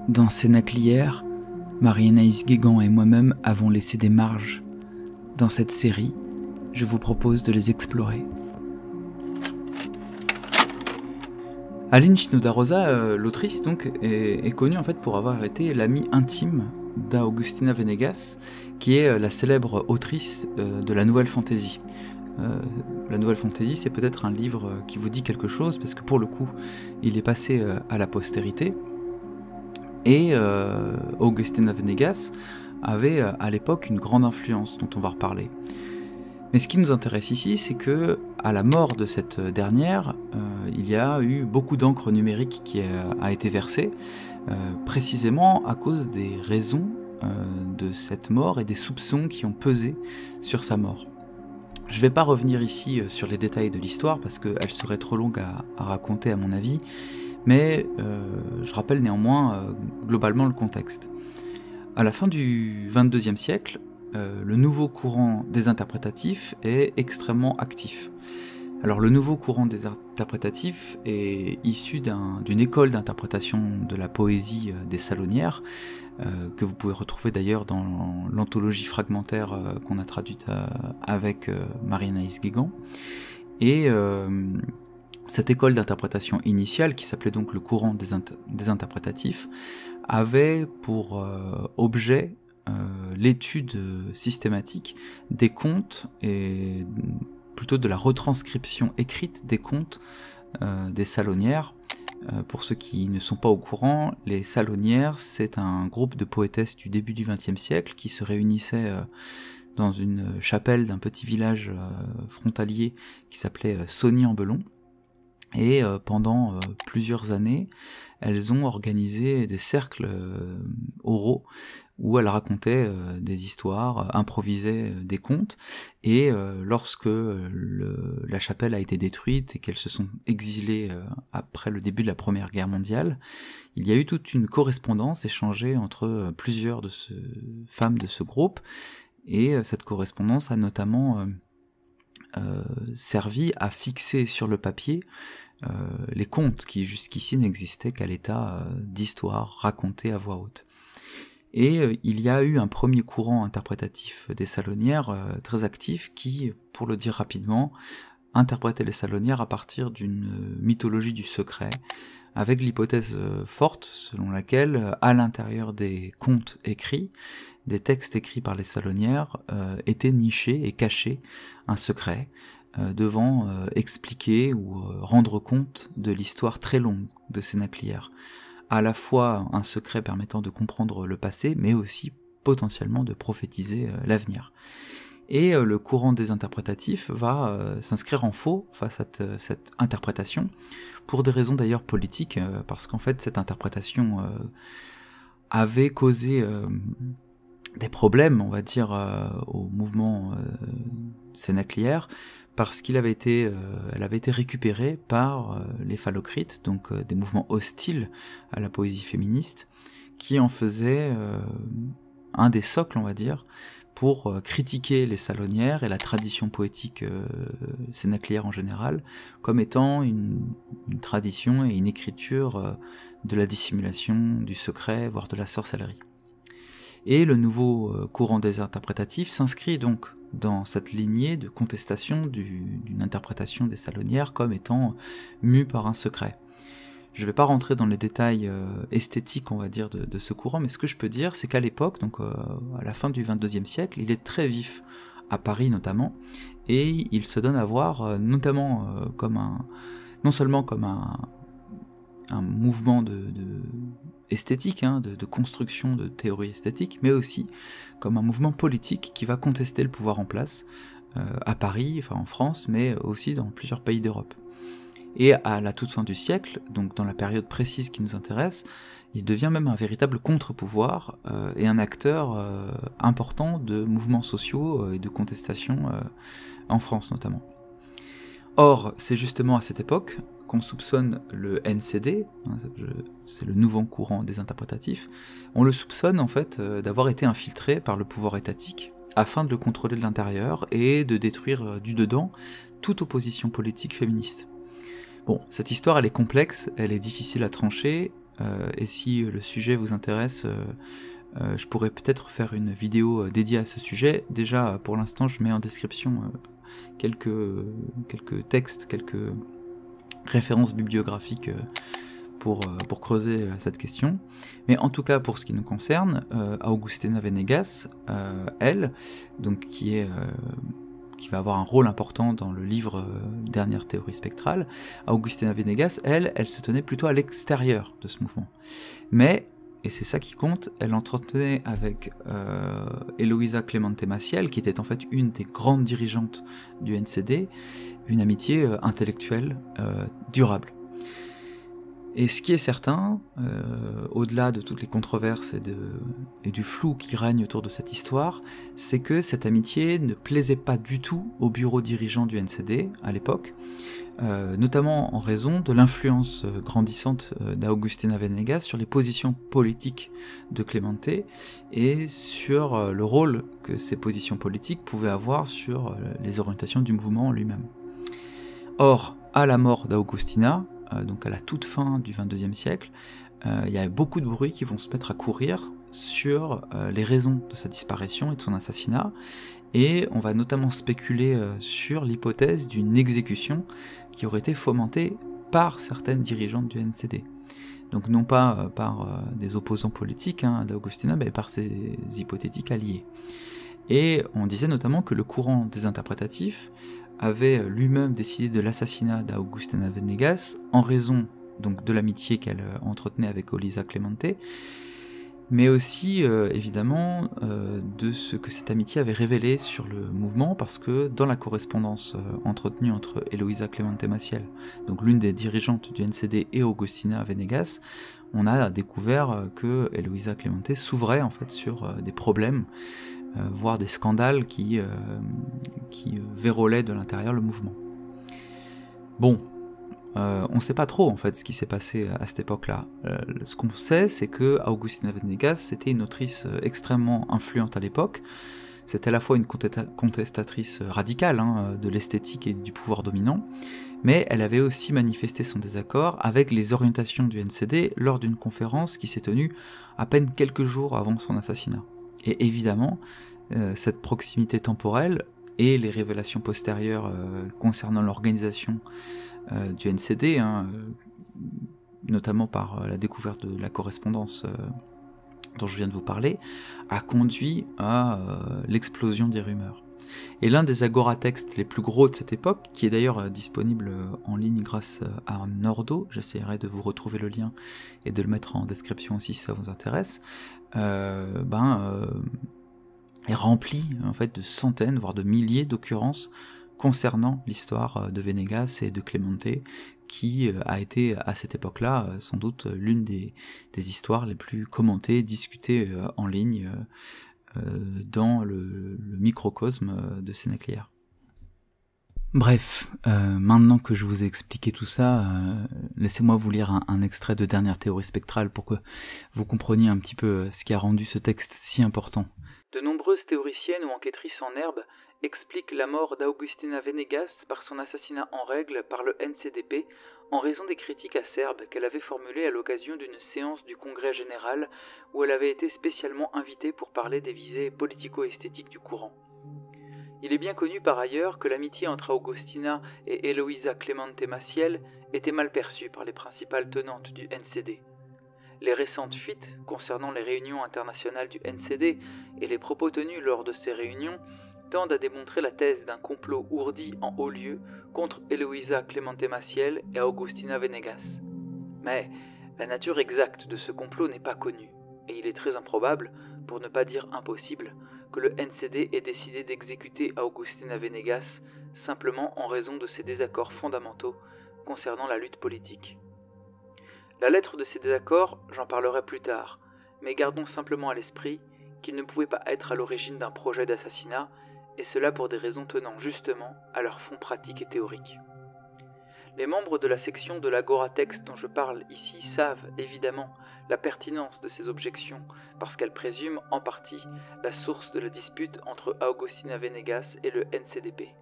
Dans Sénaclière, Marie-Anaïs Guégan et moi-même avons laissé des marges. Dans cette série, je vous propose de les explorer. Aline Shinoda Rosa, l'autrice donc, est connue en fait pour avoir été l'amie intime d'Agustina Venegas, qui est la célèbre autrice de la Nouvelle Fantasy. La Nouvelle Fantasy, c'est peut-être un livre qui vous dit quelque chose, parce que pour le coup, il est passé à la postérité. Et Agustina Venegas avait à l'époque une grande influence dont on va reparler. Mais ce qui nous intéresse ici, c'est que à la mort de cette dernière, il y a eu beaucoup d'encre numérique qui a été versée, précisément à cause des raisons de cette mort et des soupçons qui ont pesé sur sa mort. Je ne vais pas revenir ici sur les détails de l'histoire parce qu'elle serait trop longue à raconter à mon avis, mais je rappelle néanmoins globalement le contexte. À la fin du XXIe siècle, le nouveau courant des interprétatifs est extrêmement actif. Alors le nouveau courant des interprétatifs est issu d'une école d'interprétation de la poésie des Salonières, que vous pouvez retrouver d'ailleurs dans l'anthologie fragmentaire qu'on a traduite avec Marie-Anaïs Guégan. Et cette école d'interprétation initiale, qui s'appelait donc le courant des interprétatifs, avait pour objet l'étude systématique des contes et plutôt de la retranscription écrite des contes des Salonières. Pour ceux qui ne sont pas au courant, les Salonières, c'est un groupe de poétesses du début du XXe siècle qui se réunissaient dans une chapelle d'un petit village frontalier qui s'appelait Sony-en-Belon. Et pendant plusieurs années, elles ont organisé des cercles oraux où elles racontaient des histoires, improvisaient des contes, et lorsque la chapelle a été détruite et qu'elles se sont exilées après le début de la Première Guerre mondiale, il y a eu toute une correspondance échangée entre plusieurs de femmes de ce groupe, et cette correspondance a notamment servi à fixer sur le papier les contes qui jusqu'ici n'existaient qu'à l'état d'histoire racontée à voix haute. Et il y a eu un premier courant interprétatif des Salonières très actif qui, pour le dire rapidement, interprétait les Salonières à partir d'une mythologie du secret, avec l'hypothèse forte selon laquelle, à l'intérieur des contes écrits, des textes écrits par les Salonières, était niché et caché un secret, devant expliquer ou rendre compte de l'histoire très longue de Sénaclière. À la fois un secret permettant de comprendre le passé, mais aussi potentiellement de prophétiser l'avenir. Et le courant des interprétatifs va s'inscrire en faux face à cette interprétation, pour des raisons d'ailleurs politiques, parce qu'en fait cette interprétation avait causé des problèmes, on va dire, au mouvement Sénaclière, parce qu'elle avait été récupérée par les phallocrites, donc des mouvements hostiles à la poésie féministe, qui en faisaient un des socles, on va dire, pour critiquer les Salonières et la tradition poétique sénaclière en général, comme étant une tradition et une écriture de la dissimulation, du secret, voire de la sorcellerie. Et le nouveau courant des interprétatifs s'inscrit donc dans cette lignée de contestation d'une interprétation des Salonières comme étant mue par un secret. Je ne vais pas rentrer dans les détails esthétiques, on va dire, de ce courant, mais ce que je peux dire, c'est qu'à l'époque, donc à la fin du XXIe siècle, il est très vif, à Paris notamment, et il se donne à voir notamment non seulement comme un mouvement esthétique, de construction de théories esthétiques, mais aussi comme un mouvement politique qui va contester le pouvoir en place à Paris, enfin en France, mais aussi dans plusieurs pays d'Europe. Et à la toute fin du siècle, donc dans la période précise qui nous intéresse, il devient même un véritable contre-pouvoir et un acteur important de mouvements sociaux et de contestation en France notamment. Or, c'est justement à cette époque qu'on soupçonne le NCD, c'est le nouveau courant des interprétatifs, on le soupçonne en fait d'avoir été infiltré par le pouvoir étatique afin de le contrôler de l'intérieur et de détruire du dedans toute opposition politique féministe. Bon, cette histoire elle est complexe, elle est difficile à trancher, et si le sujet vous intéresse, je pourrais peut-être faire une vidéo dédiée à ce sujet. Déjà, pour l'instant, je mets en description quelques textes, quelques références bibliographiques pour creuser cette question. Mais en tout cas, pour ce qui nous concerne, Augustina Venegas, elle, donc qui va avoir un rôle important dans le livre Dernière théorie spectrale, Augustina Venegas, elle se tenait plutôt à l'extérieur de ce mouvement. Mais, et c'est ça qui compte, elle entretenait avec Eloisa Clemente Maciel, qui était en fait une des grandes dirigeantes du NCD, une amitié intellectuelle durable. Et ce qui est certain, au-delà de toutes les controverses et du flou qui règne autour de cette histoire, c'est que cette amitié ne plaisait pas du tout au bureau dirigeant du NCD à l'époque, notamment en raison de l'influence grandissante d'Augustina Venegas sur les positions politiques de Clemente et sur le rôle que ces positions politiques pouvaient avoir sur les orientations du mouvement lui-même. Or, à la mort d'Augustina, donc à la toute fin du XXIe siècle, il y a beaucoup de bruits qui vont se mettre à courir sur les raisons de sa disparition et de son assassinat, et on va notamment spéculer sur l'hypothèse d'une exécution qui aurait été fomentée par certaines dirigeantes du NCD. Donc non pas par des opposants politiques d'Augustina, mais par ses hypothétiques alliés. Et on disait notamment que le courant désinterprétatif avait lui-même décidé de l'assassinat d'Augustina Venegas en raison donc de l'amitié qu'elle entretenait avec Elisa Clemente, mais aussi évidemment de ce que cette amitié avait révélé sur le mouvement, parce que dans la correspondance entretenue entre Eloisa Clemente Maciel, donc l'une des dirigeantes du NCD, et Augustina Venegas, on a découvert que Eloisa Clemente s'ouvrait en fait sur des problèmes, voire des scandales qui vérolaient de l'intérieur le mouvement. Bon, on ne sait pas trop en fait ce qui s'est passé à cette époque-là. Ce qu'on sait, c'est que Augustina Venegas était une autrice extrêmement influente à l'époque. C'était à la fois une contestatrice radicale de l'esthétique et du pouvoir dominant, mais elle avait aussi manifesté son désaccord avec les orientations du NCD lors d'une conférence qui s'est tenue à peine quelques jours avant son assassinat. Et évidemment, cette proximité temporelle et les révélations postérieures concernant l'organisation du NCD, notamment par la découverte de la correspondance dont je viens de vous parler, a conduit à l'explosion des rumeurs. Et l'un des agoratextes les plus gros de cette époque, qui est d'ailleurs disponible en ligne grâce à Nordo, j'essaierai de vous retrouver le lien et de le mettre en description aussi si ça vous intéresse, est rempli en fait de centaines, voire de milliers d'occurrences concernant l'histoire de Venegas et de Clemente, qui a été à cette époque-là sans doute l'une des histoires les plus commentées, discutées en ligne dans le microcosme de Sénaclière. Bref, maintenant que je vous ai expliqué tout ça, laissez-moi vous lire un extrait de Dernière théorie spectrale pour que vous compreniez un petit peu ce qui a rendu ce texte si important. De nombreuses théoriciennes ou enquêtrices en herbe expliquent la mort d'Augustina Venegas par son assassinat en règle par le NCDP en raison des critiques acerbes qu'elle avait formulées à l'occasion d'une séance du Congrès général où elle avait été spécialement invitée pour parler des visées politico-esthétiques du courant. Il est bien connu par ailleurs que l'amitié entre Augustina et Eloisa Clemente Maciel était mal perçue par les principales tenantes du NCD. Les récentes fuites concernant les réunions internationales du NCD et les propos tenus lors de ces réunions tendent à démontrer la thèse d'un complot ourdi en haut lieu contre Eloisa Clemente Maciel et Augustina Venegas. Mais la nature exacte de ce complot n'est pas connue, et il est très improbable, pour ne pas dire impossible, que le NCD ait décidé d'exécuter Augustina Venegas simplement en raison de ses désaccords fondamentaux concernant la lutte politique. La lettre de ces désaccords, j'en parlerai plus tard, mais gardons simplement à l'esprit qu'ils ne pouvaient pas être à l'origine d'un projet d'assassinat, et cela pour des raisons tenant justement à leur fond pratique et théorique. Les membres de la section de l'Agoratext dont je parle ici savent, évidemment, la pertinence de ces objections, parce qu'elles présument, en partie, la source de la dispute entre Augustina Venegas et le NCDP.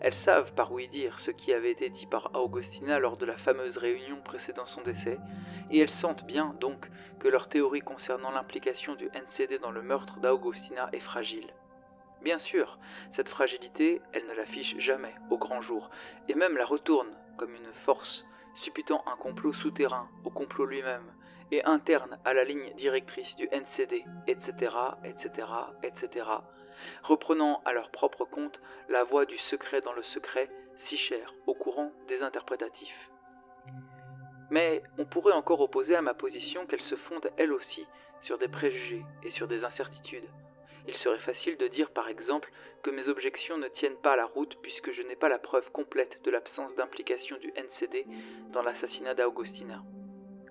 Elles savent par oui dire ce qui avait été dit par Augustina lors de la fameuse réunion précédant son décès, et elles sentent bien, donc, que leur théorie concernant l'implication du NCD dans le meurtre d'Augustina est fragile. Bien sûr, cette fragilité, elles ne l'affichent jamais au grand jour, et même la retournent comme une force, supputant un complot souterrain au complot lui-même, et interne à la ligne directrice du NCD, etc., etc., etc., reprenant à leur propre compte la voie du secret dans le secret, si chère au courant des interprétatifs. Mais on pourrait encore opposer à ma position qu'elle se fonde elle aussi sur des préjugés et sur des incertitudes. Il serait facile de dire par exemple que mes objections ne tiennent pas la route puisque je n'ai pas la preuve complète de l'absence d'implication du NCD dans l'assassinat d'Augustina.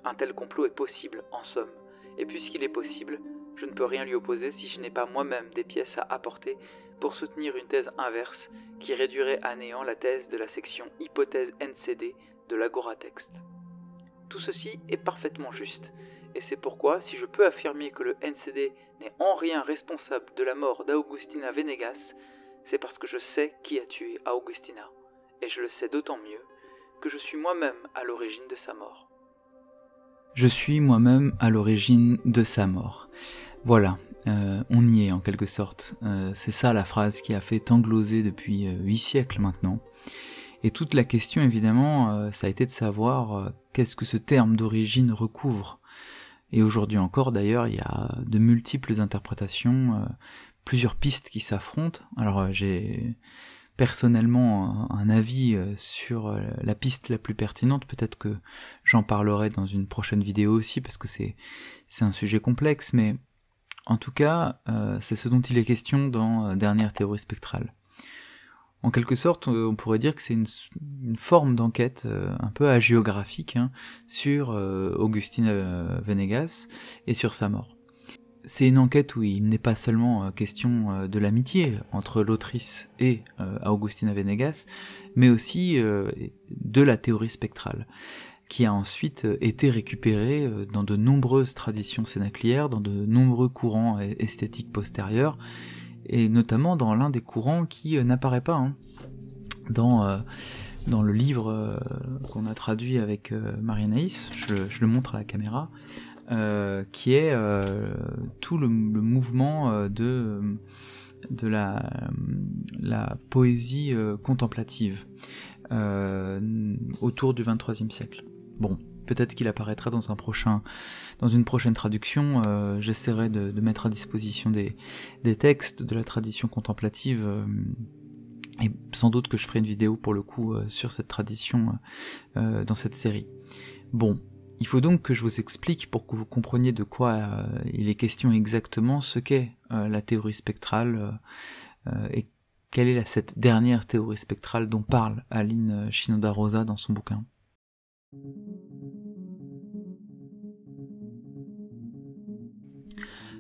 Un tel complot est possible, en somme, et puisqu'il est possible, je ne peux rien lui opposer si je n'ai pas moi-même des pièces à apporter pour soutenir une thèse inverse qui réduirait à néant la thèse de la section hypothèse NCD de l'Agora-Texte. Tout ceci est parfaitement juste, et c'est pourquoi, si je peux affirmer que le NCD n'est en rien responsable de la mort d'Augustina Venegas, c'est parce que je sais qui a tué Augustina, et je le sais d'autant mieux que je suis moi-même à l'origine de sa mort. Je suis moi-même à l'origine de sa mort. Voilà, on y est en quelque sorte. C'est ça la phrase qui a fait tant gloser depuis 8 siècles maintenant. Et toute la question évidemment, ça a été de savoir qu'est-ce que ce terme d'origine recouvre. Et aujourd'hui encore d'ailleurs, il y a de multiples interprétations, plusieurs pistes qui s'affrontent. Alors j'ai personnellement un avis sur la piste la plus pertinente, peut-être que j'en parlerai dans une prochaine vidéo aussi, parce que c'est un sujet complexe, mais en tout cas, c'est ce dont il est question dans Dernière théorie spectrale. En quelque sorte, on pourrait dire que c'est une forme d'enquête un peu hagiographique sur Augustina Venegas et sur sa mort. C'est une enquête où il n'est pas seulement question de l'amitié entre l'autrice et Augustina Venegas, mais aussi de la théorie spectrale, qui a ensuite été récupérée dans de nombreuses traditions cénaclières, dans de nombreux courants esthétiques postérieurs, et notamment dans l'un des courants qui n'apparaît pas dans le livre qu'on a traduit avec Marie-Anaïs, je le montre à la caméra, qui est tout le mouvement de la poésie contemplative autour du XXIIIe siècle. Bon, peut-être qu'il apparaîtra dans une prochaine traduction. J'essaierai de mettre à disposition des textes de la tradition contemplative, et sans doute que je ferai une vidéo pour le coup sur cette tradition dans cette série. Bon, il faut donc que je vous explique pour que vous compreniez de quoi il est question exactement, ce qu'est la théorie spectrale et quelle est cette dernière théorie spectrale dont parle Aline Shinoda-Rosa dans son bouquin.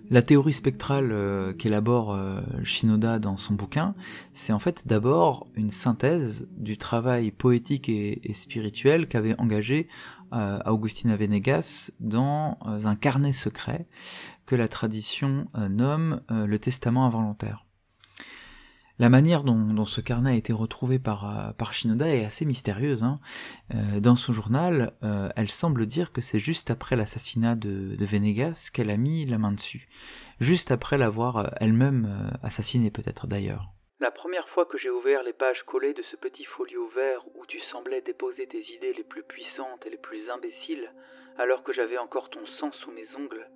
La théorie spectrale qu'élabore Shinoda dans son bouquin, c'est en fait d'abord une synthèse du travail poétique et spirituel qu'avait engagé Augustina Venegas dans un carnet secret que la tradition nomme le Testament involontaire. La manière dont ce carnet a été retrouvé par Shinoda est assez mystérieuse. Dans son journal, elle semble dire que c'est juste après l'assassinat de Venegas qu'elle a mis la main dessus. Juste après l'avoir elle-même assassiné peut-être d'ailleurs. La première fois que j'ai ouvert les pages collées de ce petit folio vert où tu semblais déposer tes idées les plus puissantes et les plus imbéciles, alors que j'avais encore ton sang sous mes ongles,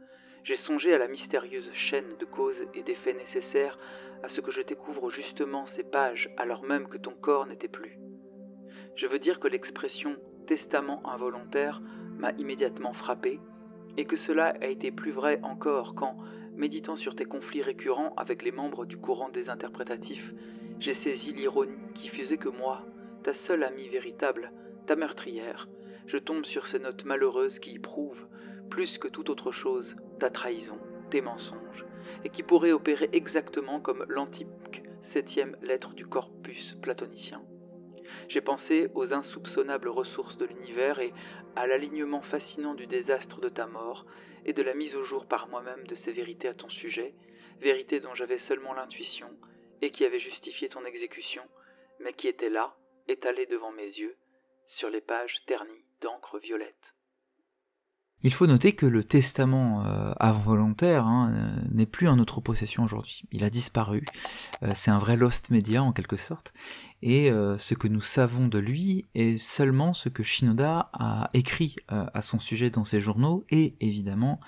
j'ai songé à la mystérieuse chaîne de causes et d'effets nécessaires à ce que je découvre justement ces pages alors même que ton corps n'était plus. Je veux dire que l'expression « testament involontaire » m'a immédiatement frappé, et que cela a été plus vrai encore quand, méditant sur tes conflits récurrents avec les membres du courant des interprétatifs, j'ai saisi l'ironie qui faisait que moi, ta seule amie véritable, ta meurtrière, je tombe sur ces notes malheureuses qui y prouvent, plus que toute autre chose, ta trahison, tes mensonges, et qui pourraient opérer exactement comme l'antique 7e lettre du corpus platonicien. J'ai pensé aux insoupçonnables ressources de l'univers et à l'alignement fascinant du désastre de ta mort et de la mise au jour par moi-même de ces vérités à ton sujet, vérités dont j'avais seulement l'intuition et qui avaient justifié ton exécution, mais qui était là, étalé devant mes yeux, sur les pages ternies d'encre violette. Il faut noter que le testament involontaire n'est plus en notre possession aujourd'hui. Il a disparu. C'est un vrai lost media en quelque sorte. Et ce que nous savons de lui est seulement ce que Shinoda a écrit à son sujet dans ses journaux et évidemment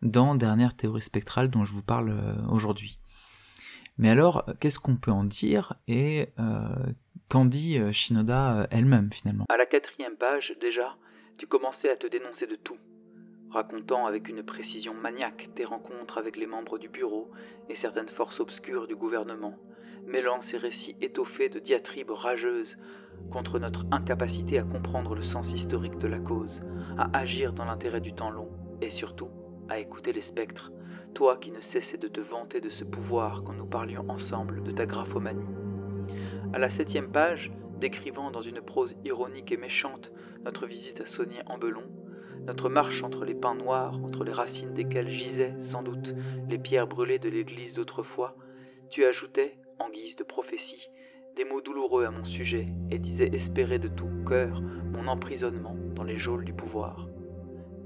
dans Dernière théorie spectrale dont je vous parle aujourd'hui. Mais alors, qu'est-ce qu'on peut en dire et qu'en dit Shinoda elle-même finalement? À la 4e page, déjà, tu commençais à te dénoncer de tout, racontant avec une précision maniaque tes rencontres avec les membres du bureau et certaines forces obscures du gouvernement, mêlant ces récits étoffés de diatribes rageuses contre notre incapacité à comprendre le sens historique de la cause, à agir dans l'intérêt du temps long, et surtout, à écouter les spectres, toi qui ne cessais de te vanter de ce pouvoir quand nous parlions ensemble de ta graphomanie. À la 7e page, décrivant dans une prose ironique et méchante notre visite à Saunier-en-Belon, notre marche entre les pins noirs, entre les racines desquelles gisaient, sans doute, les pierres brûlées de l'église d'autrefois, tu ajoutais, en guise de prophétie, des mots douloureux à mon sujet et disais espérer de tout cœur mon emprisonnement dans les geôles du pouvoir.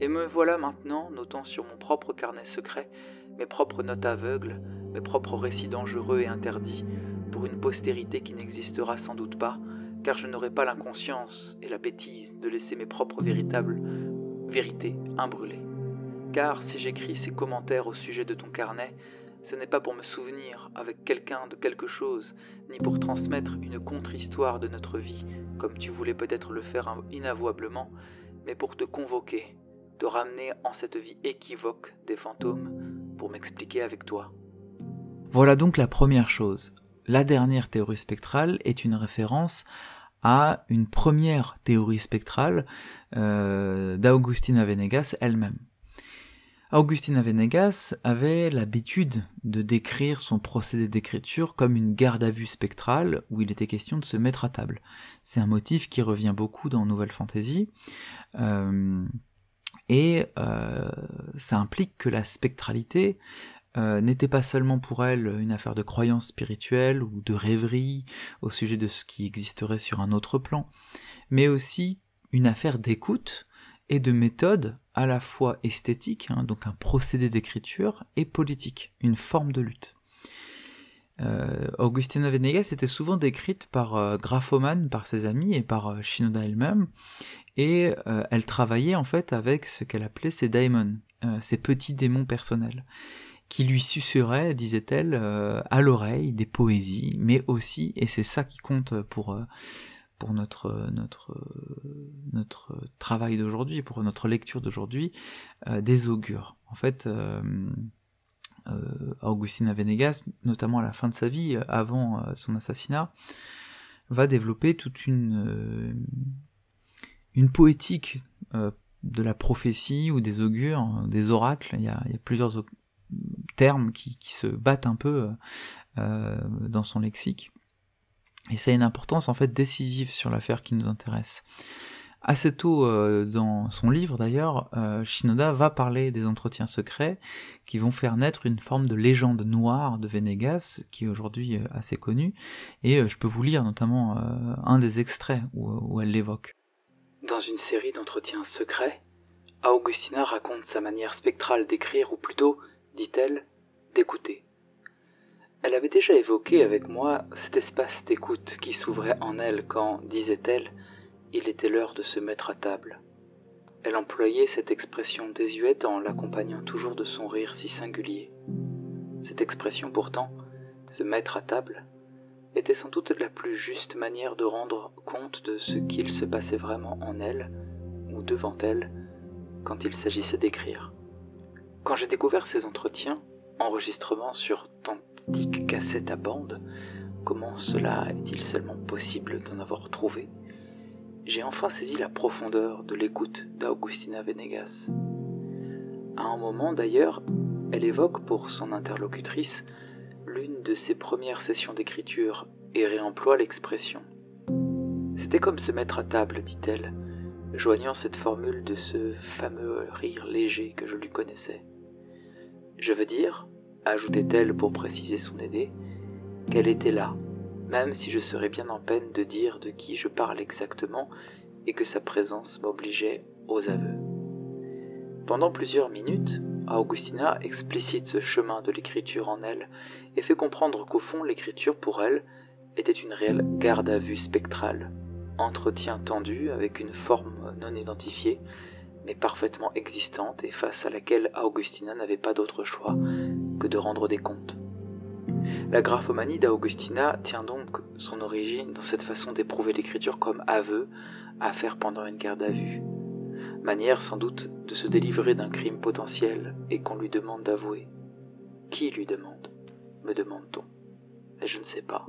Et me voilà maintenant notant sur mon propre carnet secret mes propres notes aveugles, mes propres récits dangereux et interdits, pour une postérité qui n'existera sans doute pas, car je n'aurai pas l'inconscience et la bêtise de laisser mes propres vérités imbrûlées. Car si j'écris ces commentaires au sujet de ton carnet, ce n'est pas pour me souvenir avec quelqu'un de quelque chose, ni pour transmettre une contre-histoire de notre vie, comme tu voulais peut-être le faire inavouablement, mais pour te convoquer, te ramener en cette vie équivoque des fantômes, pour m'expliquer avec toi. Voilà donc la première chose. La dernière théorie spectrale est une référence à une première théorie spectrale d'Augustina Venegas elle-même. Augustina Venegas avait l'habitude de décrire son procédé d'écriture comme une garde à vue spectrale où il était question de se mettre à table. C'est un motif qui revient beaucoup dans Nouvelle Fantasy, et ça implique que la spectralité n'était pas seulement pour elle une affaire de croyance spirituelle ou de rêverie au sujet de ce qui existerait sur un autre plan, mais aussi une affaire d'écoute et de méthode à la fois esthétique, donc un procédé d'écriture, et politique, une forme de lutte. Augustina Venegas était souvent décrite par graphomane, par ses amis et par Shinoda elle-même, et elle travaillait en fait avec ce qu'elle appelait ses daimons, ses petits démons personnels, qui lui susurraient, disait-elle, à l'oreille des poésies, mais aussi, et c'est ça qui compte pour notre travail d'aujourd'hui, pour notre lecture d'aujourd'hui, des augures. En fait, Augustina Venegas, notamment à la fin de sa vie, avant son assassinat, va développer toute une poétique de la prophétie ou des augures, des oracles. Il y a plusieurs termes qui se battent un peu dans son lexique. Et ça a une importance en fait décisive sur l'affaire qui nous intéresse. Assez tôt dans son livre d'ailleurs, Shinoda va parler des entretiens secrets qui vont faire naître une forme de légende noire de Venegas, qui est aujourd'hui assez connue, et je peux vous lire notamment un des extraits où elle l'évoque. Dans une série d'entretiens secrets, Augustina raconte sa manière spectrale d'écrire, ou plutôt, dit-elle, d'écouter. Elle avait déjà évoqué avec moi cet espace d'écoute qui s'ouvrait en elle quand, disait-elle, il était l'heure de se mettre à table. Elle employait cette expression désuète en l'accompagnant toujours de son rire si singulier. Cette expression pourtant, se mettre à table, était sans doute la plus juste manière de rendre compte de ce qu'il se passait vraiment en elle, ou devant elle, quand il s'agissait d'écrire. Quand j'ai découvert ces entretiens, enregistrements sur d'antiques cassettes à bande, comment cela est-il seulement possible d'en avoir trouvé ? J'ai enfin saisi la profondeur de l'écoute d'Augustina Venegas. À un moment d'ailleurs, elle évoque pour son interlocutrice l'une de ses premières sessions d'écriture et réemploie l'expression. C'était comme se mettre à table, dit-elle, joignant cette formule de ce fameux rire léger que je lui connaissais. Je veux dire, ajoutait-elle pour préciser son idée, qu'elle était là, même si je serais bien en peine de dire de qui je parle exactement et que sa présence m'obligeait aux aveux. Pendant plusieurs minutes, Augustina explicite ce chemin de l'écriture en elle et fait comprendre qu'au fond l'écriture pour elle était une réelle garde à vue spectrale, entretien tendu avec une forme non identifiée mais parfaitement existante et face à laquelle Augustina n'avait pas d'autre choix que de rendre des comptes. La graphomanie d'Augustina tient donc son origine dans cette façon d'éprouver l'écriture comme aveu à faire pendant une garde à vue. Manière sans doute de se délivrer d'un crime potentiel et qu'on lui demande d'avouer. Qui lui demande ? Me demande-t-on. Mais je ne sais pas,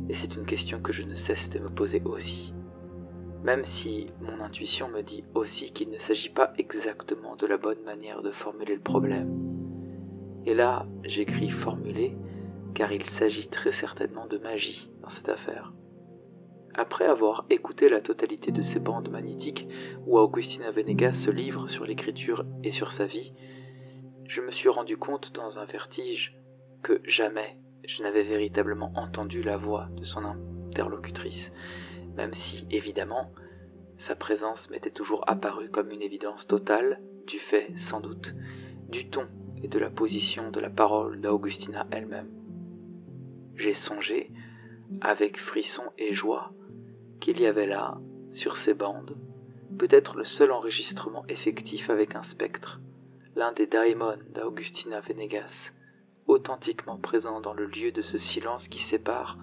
et c'est une question que je ne cesse de me poser aussi. Même si mon intuition me dit aussi qu'il ne s'agit pas exactement de la bonne manière de formuler le problème. Et là, j'écris « formuler » car il s'agit très certainement de magie dans cette affaire. Après avoir écouté la totalité de ces bandes magnétiques où Agustina Venegas se livre sur l'écriture et sur sa vie, je me suis rendu compte dans un vertige que jamais je n'avais véritablement entendu la voix de son interlocutrice, même si, évidemment, sa présence m'était toujours apparue comme une évidence totale, du fait, sans doute, du ton et de la position de la parole d'Augustina elle-même. J'ai songé, avec frisson et joie, qu'il y avait là, sur ces bandes, peut-être le seul enregistrement effectif avec un spectre, l'un des daimons d'Augustina Venegas, authentiquement présent dans le lieu de ce silence qui sépare,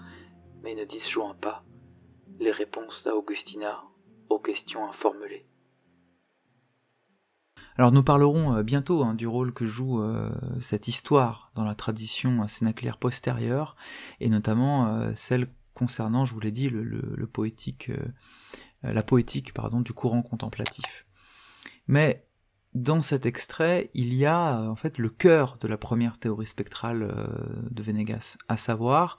mais ne disjoint pas, les réponses d'Augustina aux questions informulées. Alors nous parlerons bientôt du rôle que joue cette histoire dans la tradition cénaclière postérieure, et notamment celle concernant, je vous l'ai dit, la poétique du courant contemplatif. Mais dans cet extrait, il y a en fait le cœur de la première théorie spectrale de Venegas, à savoir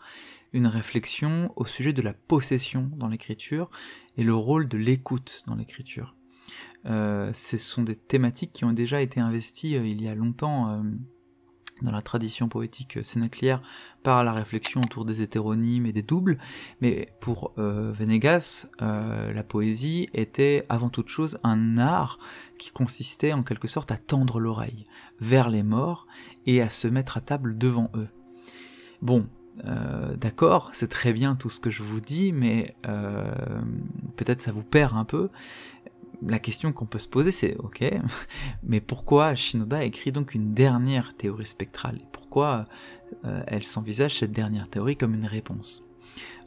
une réflexion au sujet de la possession dans l'écriture et le rôle de l'écoute dans l'écriture. Ce sont des thématiques qui ont déjà été investies il y a longtemps dans la tradition poétique cénaclière par la réflexion autour des hétéronymes et des doubles, mais pour Venegas, la poésie était avant toute chose un art qui consistait en quelque sorte à tendre l'oreille vers les morts et à se mettre à table devant eux. Bon, d'accord, c'est très bien tout ce que je vous dis, mais peut-être ça vous perd un peu. La question qu'on peut se poser, c'est ok, mais pourquoi Shinoda écrit donc une dernière théorie spectrale? Et pourquoi elle s'envisage cette dernière théorie comme une réponse?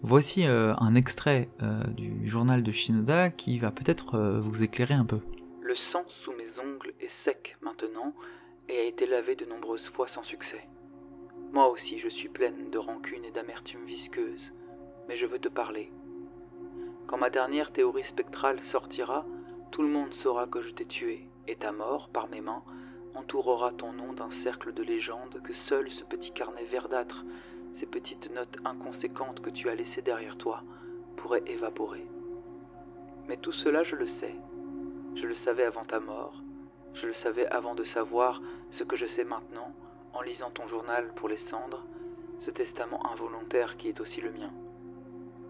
Voici un extrait du journal de Shinoda qui va peut-être vous éclairer un peu. Le sang sous mes ongles est sec maintenant et a été lavé de nombreuses fois sans succès. Moi aussi je suis pleine de rancune et d'amertume visqueuse, mais je veux te parler. Quand ma dernière théorie spectrale sortira, tout le monde saura que je t'ai tué, et ta mort, par mes mains, entourera ton nom d'un cercle de légendes que seul ce petit carnet verdâtre, ces petites notes inconséquentes que tu as laissées derrière toi, pourrait évaporer. Mais tout cela, je le sais. Je le savais avant ta mort. Je le savais avant de savoir ce que je sais maintenant, en lisant ton journal pour les cendres, ce testament involontaire qui est aussi le mien.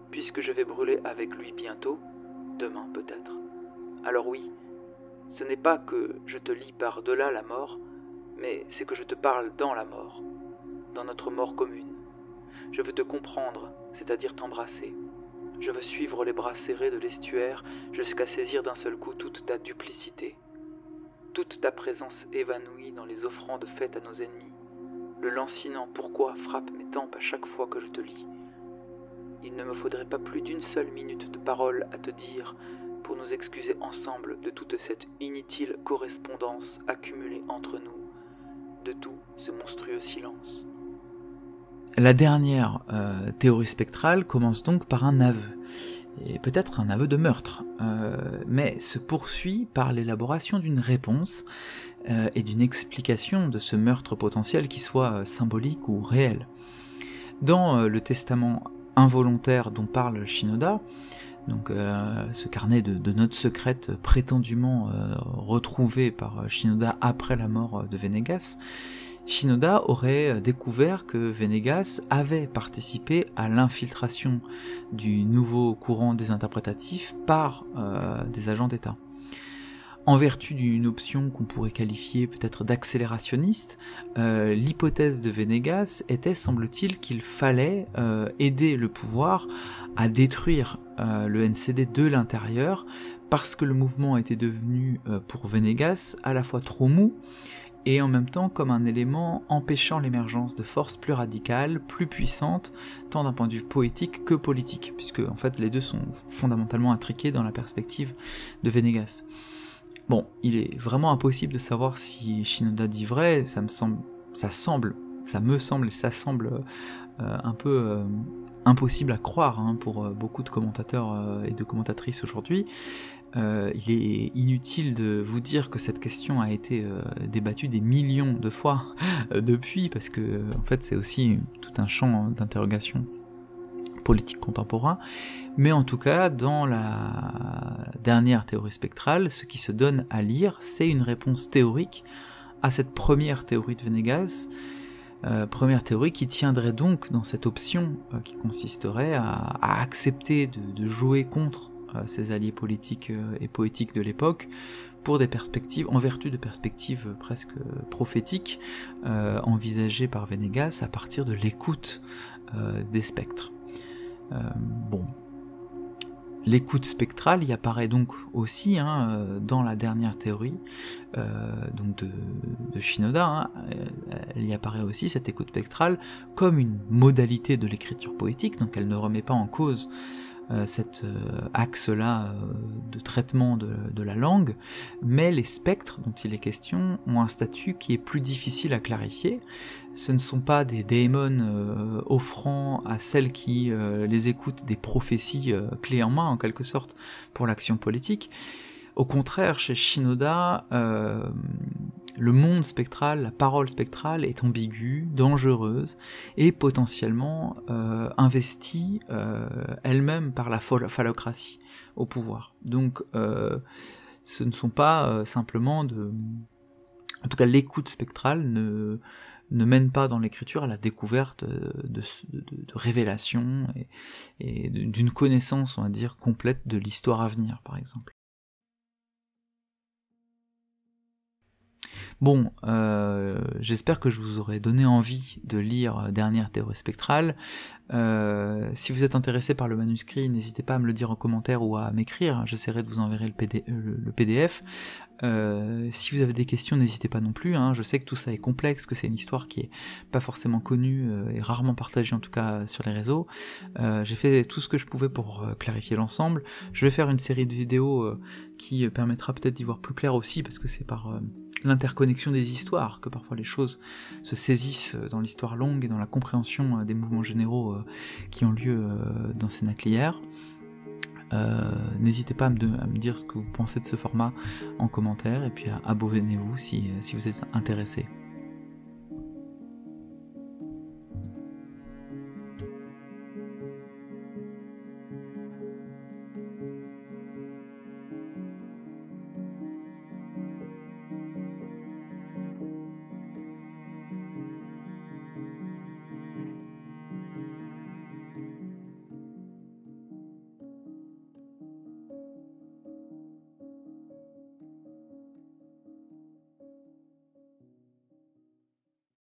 Puisque je vais brûler avec lui bientôt, demain peut-être. Alors oui, ce n'est pas que je te lie par-delà la mort, mais c'est que je te parle dans la mort, dans notre mort commune. Je veux te comprendre, c'est-à-dire t'embrasser. Je veux suivre les bras serrés de l'estuaire jusqu'à saisir d'un seul coup toute ta duplicité, toute ta présence évanouie dans les offrandes faites à nos ennemis. Le lancinant pourquoi frappe mes tempes à chaque fois que je te lis. Il ne me faudrait pas plus d'une seule minute de parole à te dire pour nous excuser ensemble de toute cette inutile correspondance accumulée entre nous, de tout ce monstrueux silence. La dernière théorie spectrale commence donc par un aveu, et peut-être un aveu de meurtre, mais se poursuit par l'élaboration d'une réponse et d'une explication de ce meurtre potentiel qui soit symbolique ou réel. Dans le testament involontaire dont parle Shinoda, donc ce carnet de notes secrètes prétendument retrouvé par Shinoda après la mort de Venegas, Shinoda aurait découvert que Venegas avait participé à l'infiltration du nouveau courant désinterprétatif par des agents d'État. En vertu d'une option qu'on pourrait qualifier peut-être d'accélérationniste, l'hypothèse de Venegas était, semble-t-il, qu'il fallait aider le pouvoir à détruire le NCD de l'intérieur, parce que le mouvement était devenu, pour Venegas, à la fois trop mou, et en même temps comme un élément empêchant l'émergence de forces plus radicales, plus puissantes, tant d'un point de vue poétique que politique, puisque en fait les deux sont fondamentalement intriqués dans la perspective de Venegas. Bon, il est vraiment impossible de savoir si Shinoda dit vrai, ça me semble un peu impossible à croire hein, pour beaucoup de commentateurs et de commentatrices aujourd'hui. Il est inutile de vous dire que cette question a été débattue des millions de fois depuis, parce que en fait c'est aussi tout un champ d'interrogation politique contemporain, mais en tout cas, dans la dernière théorie spectrale, ce qui se donne à lire, c'est une réponse théorique à cette première théorie de Venegas, première théorie qui tiendrait donc dans cette option qui consisterait à accepter de jouer contre ses alliés politiques et poétiques de l'époque, pour des perspectives, en vertu de perspectives presque prophétiques, envisagées par Venegas à partir de l'écoute des spectres. Bon, l'écoute spectrale y apparaît donc aussi dans la dernière théorie donc de Shinoda, elle y apparaît aussi cette écoute spectrale comme une modalité de l'écriture poétique, donc elle ne remet pas en cause cet axe-là de traitement de la langue, mais les spectres dont il est question ont un statut qui est plus difficile à clarifier. Ce ne sont pas des démons offrant à celles qui les écoutent des prophéties clés en main, en quelque sorte, pour l'action politique. Au contraire, chez Shinoda, le monde spectral, la parole spectrale est ambiguë, dangereuse, et potentiellement investie elle-même par la phallocratie au pouvoir. Donc ce ne sont pas simplement En tout cas, l'écoute spectrale ne mène pas dans l'écriture à la découverte de révélations et d'une connaissance, on va dire, complète de l'histoire à venir, par exemple. Bon, j'espère que je vous aurai donné envie de lire Dernière théorie spectrale. Si vous êtes intéressé par le manuscrit, n'hésitez pas à me le dire en commentaire ou à m'écrire, j'essaierai de vous enverrer le PDF. Si vous avez des questions, n'hésitez pas non plus, je sais que tout ça est complexe, que c'est une histoire qui est pas forcément connue et rarement partagée en tout cas sur les réseaux. J'ai fait tout ce que je pouvais pour clarifier l'ensemble. Je vais faire une série de vidéos qui permettra peut-être d'y voir plus clair aussi, parce que c'est par l'interconnexion des histoires que parfois les choses se saisissent dans l'histoire longue et dans la compréhension des mouvements généraux qui ont lieu dans Sénaclière. N'hésitez pas à me dire ce que vous pensez de ce format en commentaire, et puis abonnez-vous si vous êtes intéressé.